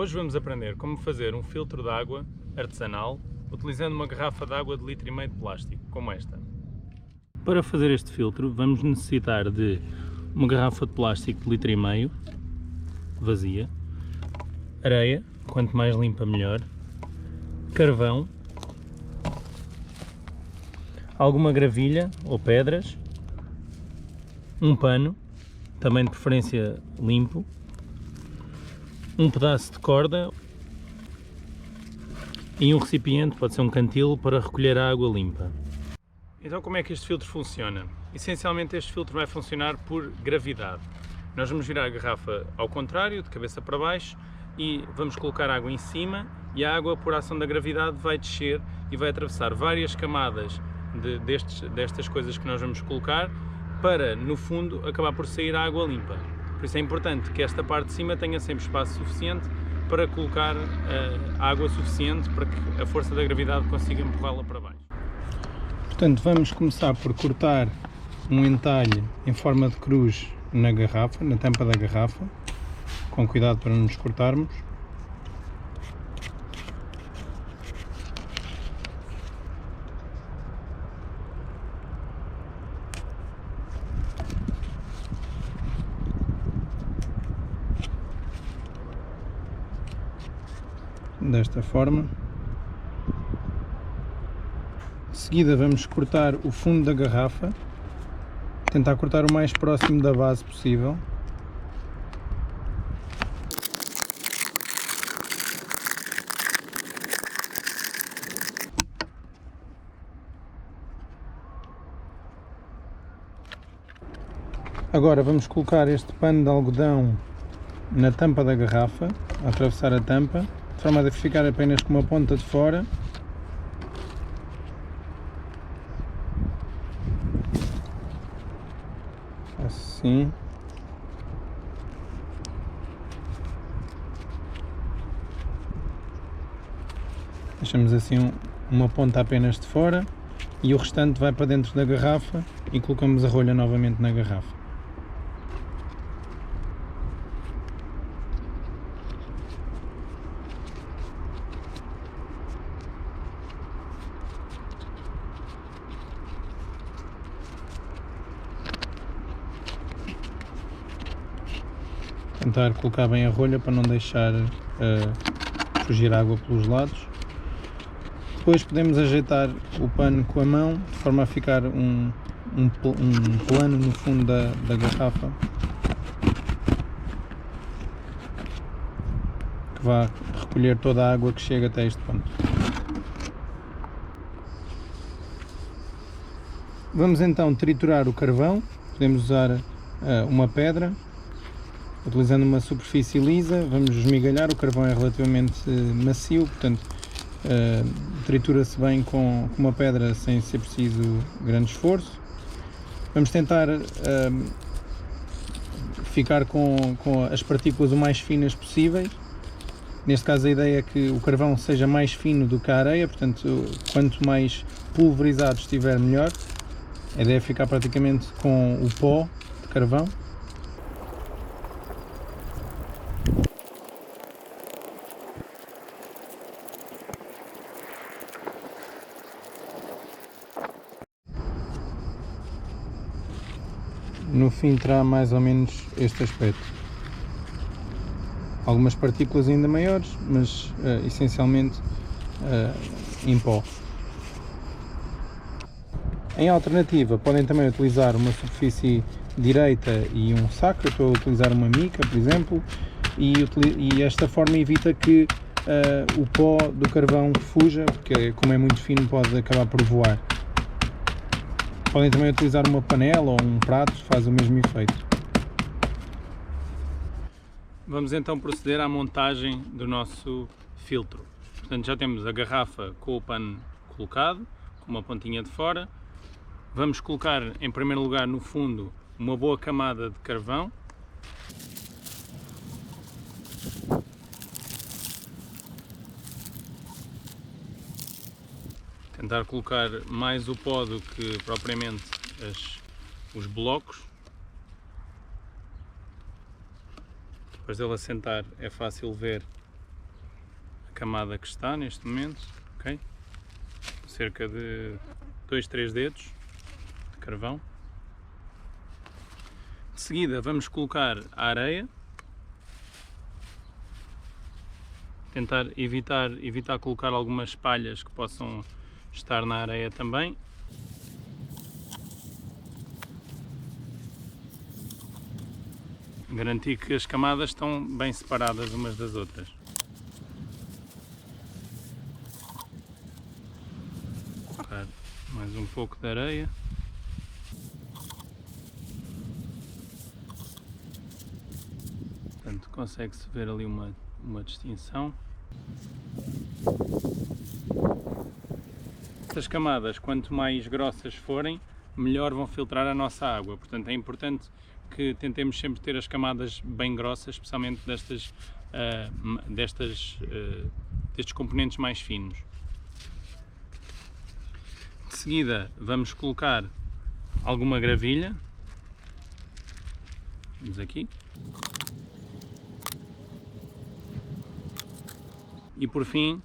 Hoje vamos aprender como fazer um filtro de água artesanal utilizando uma garrafa de água de 1,5 litro de plástico, como esta. Para fazer este filtro vamos necessitar de uma garrafa de plástico de 1,5 litro, vazia, areia, quanto mais limpa melhor, carvão, alguma gravilha ou pedras, um pano, também de preferência limpo, um pedaço de corda e um recipiente, pode ser um cantil, para recolher a água limpa. Então como é que este filtro funciona? Essencialmente este filtro vai funcionar por gravidade. Nós vamos virar a garrafa ao contrário, de cabeça para baixo, e vamos colocar água em cima e a água, por ação da gravidade, vai descer e vai atravessar várias camadas destas coisas que nós vamos colocar para, no fundo, acabar por sair a água limpa. Por isso é importante que esta parte de cima tenha sempre espaço suficiente para colocar água suficiente para que a força da gravidade consiga empurrá-la para baixo. Portanto, vamos começar por cortar um entalhe em forma de cruz na garrafa, na tampa da garrafa, com cuidado para não nos cortarmos. Desta forma. De seguida vamos cortar o fundo da garrafa, tentar cortar o mais próximo da base possível. Agora vamos colocar este pano de algodão na tampa da garrafa, a atravessar a tampa, de forma a ficar apenas com uma ponta de fora. Assim. Deixamos assim uma ponta apenas de fora e o restante vai para dentro da garrafa e colocamos a rolha novamente na garrafa. Tentar colocar bem a rolha para não deixar fugir água pelos lados. Depois podemos ajeitar o pano com a mão, de forma a ficar um plano no fundo da garrafa, que vai recolher toda a água que chega até este ponto. Vamos então triturar o carvão. Podemos usar uma pedra. Utilizando uma superfície lisa, vamos esmigalhar. O carvão é relativamente macio, portanto tritura-se bem com uma pedra sem ser preciso grande esforço. Vamos tentar ficar com as partículas o mais finas possíveis. Neste caso a ideia é que o carvão seja mais fino do que a areia, portanto quanto mais pulverizado estiver melhor. A ideia é ficar praticamente com o pó de carvão. No fim terá mais ou menos este aspecto. Algumas partículas ainda maiores, mas essencialmente em pó. Em alternativa, podem também utilizar uma superfície direita e um saco. Eu estou a utilizar uma mica, por exemplo, e esta forma evita que o pó do carvão fuja, porque como é muito fino pode acabar por voar. Podem também utilizar uma panela ou um prato, faz o mesmo efeito. Vamos então proceder à montagem do nosso filtro. Portanto, já temos a garrafa com o pano colocado, com uma pontinha de fora. Vamos colocar em primeiro lugar no fundo uma boa camada de carvão. Tentar colocar mais o pó do que propriamente os blocos. Depois dele assentar é fácil ver camada que está neste momento, ok? Cerca de 2, 3 dedos de carvão. De seguida vamos colocar a areia, tentar evitar colocar algumas palhas que possam estar na areia também. Garantir que as camadas estão bem separadas umas das outras. Colocar mais um pouco de areia. Portanto, consegue-se ver ali uma distinção. Estas camadas, quanto mais grossas forem, melhor vão filtrar a nossa água. Portanto, é importante que tentemos sempre ter as camadas bem grossas, especialmente destes componentes mais finos. De seguida vamos colocar alguma gravilha. Vamos aqui. E por fim,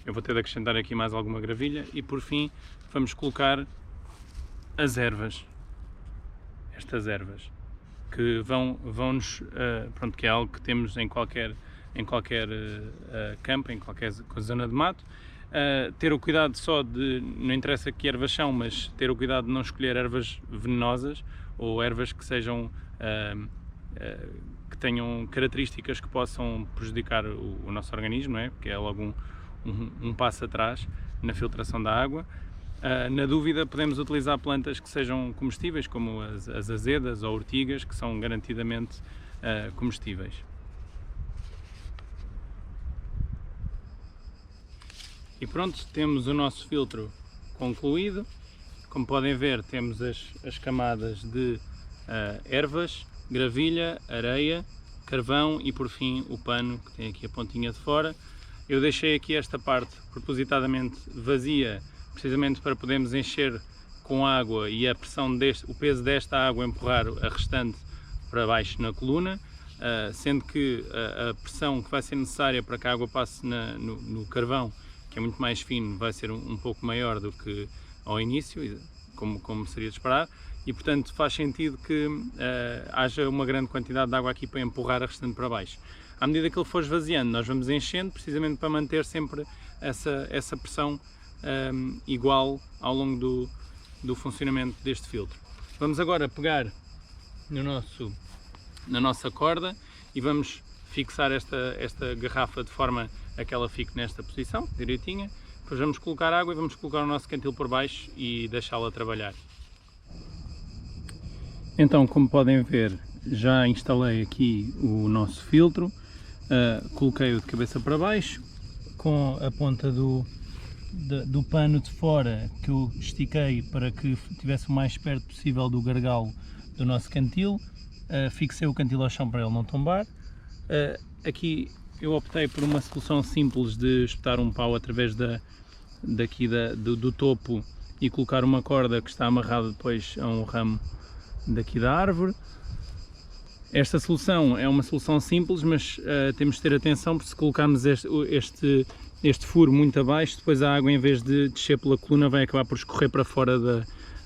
eu vou ter de acrescentar aqui mais alguma gravilha, e por fim vamos colocar as ervas. Estas ervas que vão-nos, pronto, que é algo que temos em qualquer campo, em qualquer zona de mato. Ter o cuidado só de, não interessa que ervas são, mas ter o cuidado de não escolher ervas venenosas ou ervas que sejam que tenham características que possam prejudicar o nosso organismo, não é? Porque é logo um passo atrás na filtração da água. Na dúvida, podemos utilizar plantas que sejam comestíveis, como as azedas ou ortigas, que são garantidamente comestíveis. E pronto, temos o nosso filtro concluído. Como podem ver, temos as camadas de ervas, gravilha, areia, carvão e por fim o pano, que tem aqui a pontinha de fora. Eu deixei aqui esta parte propositadamente vazia, precisamente para podermos encher com água e a pressão o peso desta água empurrar a restante para baixo na coluna, sendo que a pressão que vai ser necessária para que a água passe no carvão, que é muito mais fino, vai ser um pouco maior do que ao início, como seria de esperar, e portanto faz sentido que haja uma grande quantidade de água aqui para empurrar a restante para baixo. À medida que ele for esvaziando, nós vamos enchendo, precisamente para manter sempre essa pressão igual ao longo do funcionamento deste filtro. Vamos agora pegar na nossa corda e vamos fixar esta garrafa de forma a que ela fique nesta posição, direitinha. Depois vamos colocar água e vamos colocar o nosso cantil por baixo e deixá-la trabalhar. Então, como podem ver, já instalei aqui o nosso filtro, coloquei-o de cabeça para baixo, com a ponta do pano de fora que eu estiquei para que estivesse o mais perto possível do gargalo do nosso cantil. Fixei o cantil ao chão para ele não tombar. Aqui eu optei por uma solução simples de espetar um pau através do topo e colocar uma corda que está amarrada depois a um ramo daqui da árvore. Esta solução é uma solução simples, mas temos de ter atenção, porque se colocarmos este furo muito abaixo, depois a água, em vez de descer pela coluna, vai acabar por escorrer para fora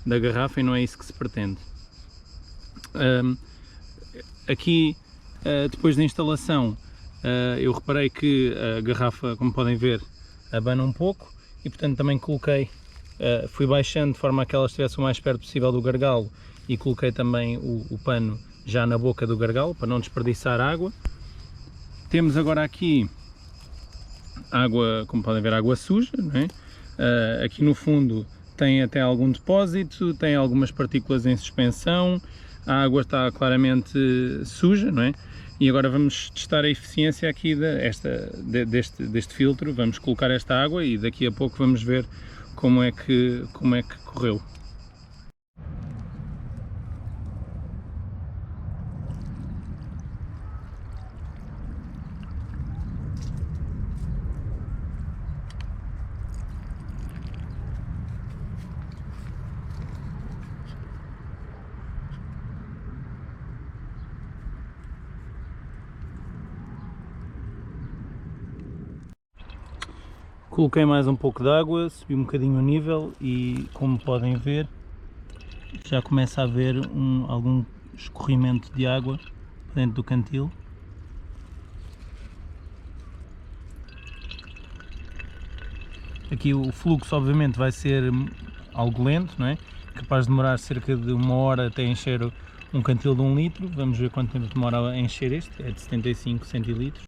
da garrafa, e não é isso que se pretende. Aqui, depois da instalação, eu reparei que a garrafa, como podem ver, abana um pouco, e portanto também fui baixando de forma a que ela estivesse o mais perto possível do gargalo, e coloquei também o pano já na boca do gargalo, para não desperdiçar água. Temos agora aqui água, como podem ver, água suja, não é? Aqui no fundo tem até algum depósito, tem algumas partículas em suspensão, a água está claramente suja, não é? E agora vamos testar a eficiência aqui deste filtro. Vamos colocar esta água e daqui a pouco vamos ver como é que correu. Coloquei mais um pouco de água, subi um bocadinho o nível e, como podem ver, já começa a haver algum escorrimento de água dentro do cantil. Aqui o fluxo obviamente vai ser algo lento, não é? Capaz de demorar cerca de 1 hora até encher um cantil de 1 litro. Vamos ver quanto tempo demora a encher este, é de 75 centilitros.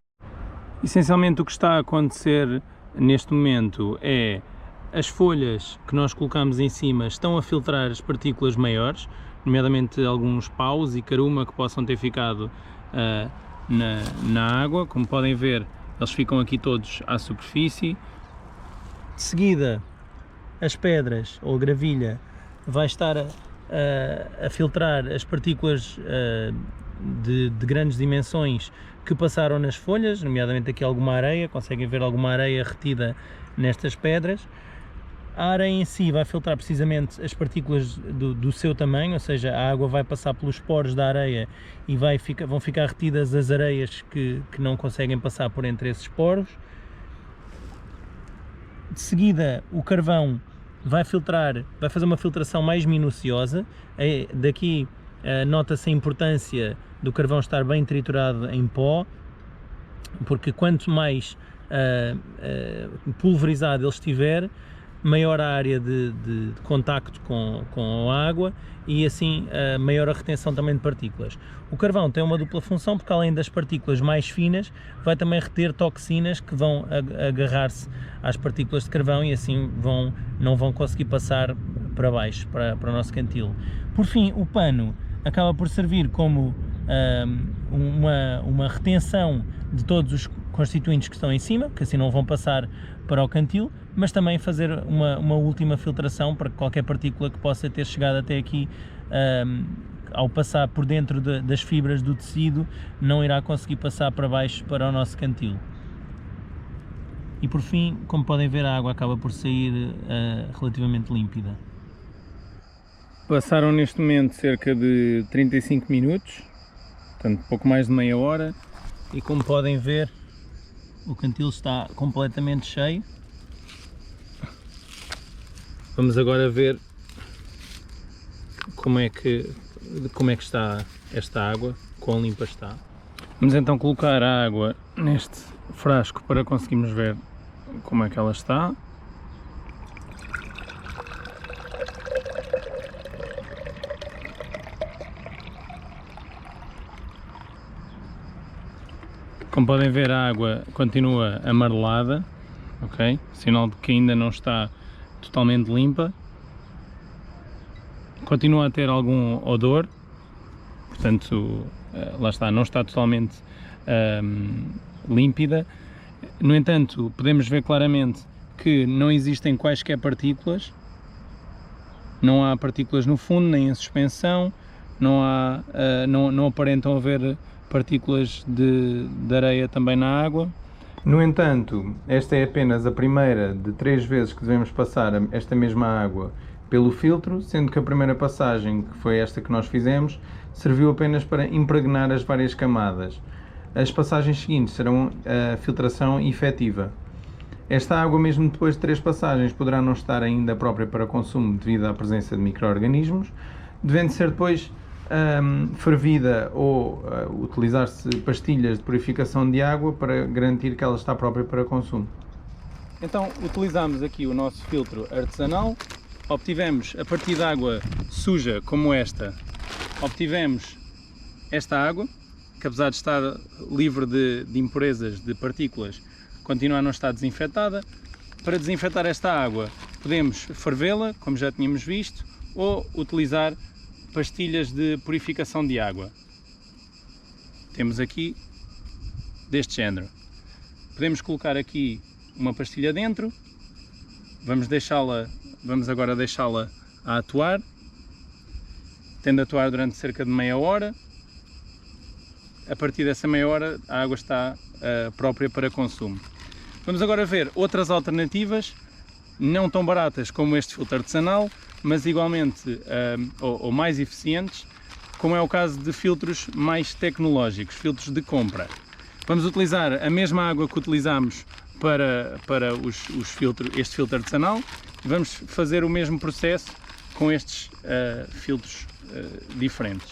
Essencialmente o que está a acontecer neste momento é as folhas que nós colocamos em cima estão a filtrar as partículas maiores, nomeadamente alguns paus e caruma que possam ter ficado na água. Como podem ver, eles ficam aqui todos à superfície. De seguida, as pedras ou a gravilha vai estar a filtrar as partículas de grandes dimensões que passaram nas folhas, nomeadamente aqui alguma areia, conseguem ver alguma areia retida nestas pedras. A areia em si vai filtrar precisamente as partículas do seu tamanho, ou seja, a água vai passar pelos poros da areia e vão ficar retidas as areias que não conseguem passar por entre esses poros. De seguida, o carvão vai fazer uma filtração mais minuciosa. Daqui nota-se a importância do carvão estar bem triturado em pó, porque quanto mais pulverizado ele estiver, maior a área de contacto com a água e assim maior a retenção também de partículas. O carvão tem uma dupla função, porque além das partículas mais finas, vai também reter toxinas que vão agarrar-se às partículas de carvão e assim não vão conseguir passar para baixo, para o nosso cantil. Por fim, o pano acaba por servir como uma retenção de todos os constituintes que estão em cima, que assim não vão passar para o cantil, mas também fazer uma última filtração para que qualquer partícula que possa ter chegado até aqui, ao passar por dentro das fibras do tecido, não irá conseguir passar para baixo para o nosso cantil. E por fim, como podem ver, a água acaba por sair relativamente límpida. Passaram neste momento cerca de 35 minutos, portanto pouco mais de meia hora, e como podem ver, o cantil está completamente cheio. Vamos agora ver como é que está esta água, quão limpa está. Vamos então colocar a água neste frasco para conseguirmos ver como é que ela está. Como podem ver, a água continua amarelada, ok? Sinal de que ainda não está totalmente limpa. Continua a ter algum odor, portanto, lá está, não está totalmente límpida. No entanto, podemos ver claramente que não existem quaisquer partículas, não há partículas no fundo, nem em suspensão, não aparentam haver partículas de areia também na água. No entanto, esta é apenas a primeira de 3 vezes que devemos passar esta mesma água pelo filtro, sendo que a primeira passagem, que foi esta que nós fizemos, serviu apenas para impregnar as várias camadas. As passagens seguintes serão a filtração efetiva. Esta água, mesmo depois de 3 passagens, poderá não estar ainda própria para consumo devido à presença de micro-organismos, devendo ser depois fervida ou utilizar-se pastilhas de purificação de água para garantir que ela está própria para consumo. Então utilizamos aqui o nosso filtro artesanal, obtivemos a partir de água suja como esta, obtivemos esta água, que apesar de estar livre de impurezas, de partículas, continua a não estar desinfetada. Para desinfetar esta água podemos fervê-la, como já tínhamos visto, ou utilizar pastilhas de purificação de água. Temos aqui deste género. Podemos colocar aqui uma pastilha dentro, vamos agora deixá-la a atuar, tendo a atuar durante cerca de meia hora. A partir dessa meia hora a água está própria para consumo. Vamos agora ver outras alternativas, não tão baratas como este filtro artesanal, mas igualmente ou mais eficientes, como é o caso de filtros mais tecnológicos, filtros de compra. Vamos utilizar a mesma água que utilizámos para este filtro artesanal e vamos fazer o mesmo processo com estes filtros diferentes.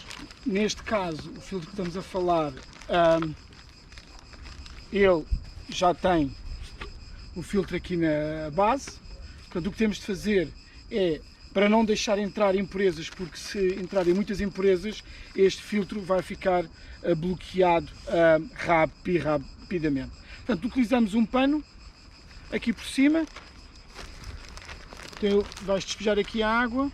Neste caso, o filtro que estamos a falar, ele já tem o filtro aqui na base. Portanto, o que temos de fazer é, para não deixar entrar impurezas, porque se entrarem muitas impurezas, este filtro vai ficar bloqueado rapidamente. Portanto, utilizamos um pano aqui por cima, então vais despejar aqui a água.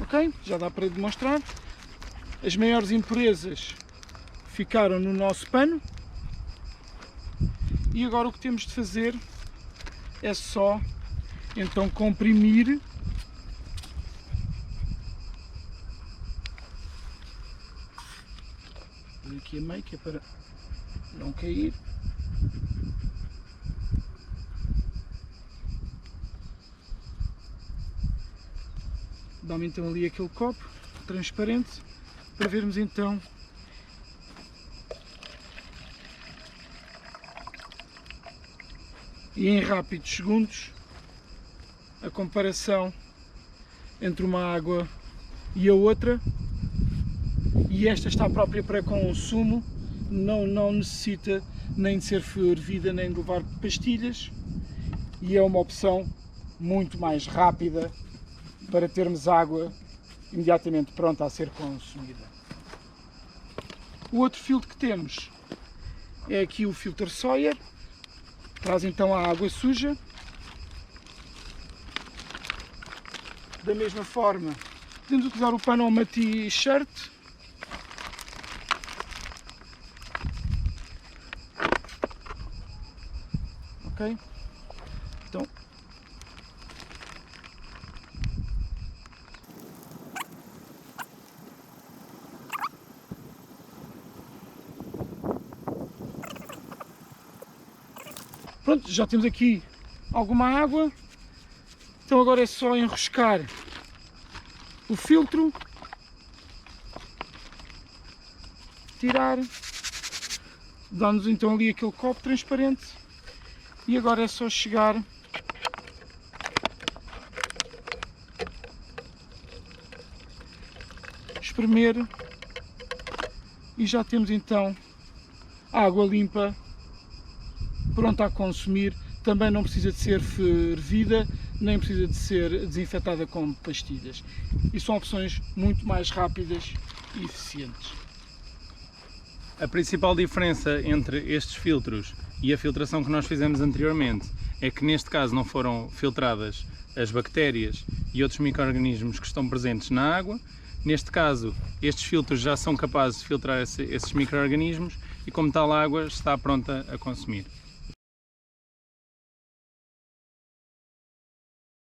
Ok, já dá para demonstrar. As maiores impurezas ficaram no nosso pano e agora o que temos de fazer é só então comprimir aqui a meio, que é para não cair. Dá-me então ali aquele copo transparente para vermos então e em rápidos segundos a comparação entre uma água e a outra, e esta está própria para consumo, não necessita nem de ser fervida nem de levar pastilhas e é uma opção muito mais rápida para termos água imediatamente pronta a ser consumida. O outro filtro que temos é aqui o filtro Sawyer, traz então a água suja. Da mesma forma, podemos utilizar o pano ou uma t-shirt. Ok? Então, pronto, já temos aqui alguma água, então agora é só enroscar o filtro, tirar, dá-nos então ali aquele copo transparente e agora é só chegar espremer e já temos então água limpa pronta a consumir. Também não precisa de ser fervida, nem precisa de ser desinfetada com pastilhas. E são opções muito mais rápidas e eficientes. A principal diferença entre estes filtros e a filtração que nós fizemos anteriormente é que neste caso não foram filtradas as bactérias e outros micro-organismos que estão presentes na água. Neste caso, estes filtros já são capazes de filtrar esses micro-organismos e, como tal, a água está pronta a consumir.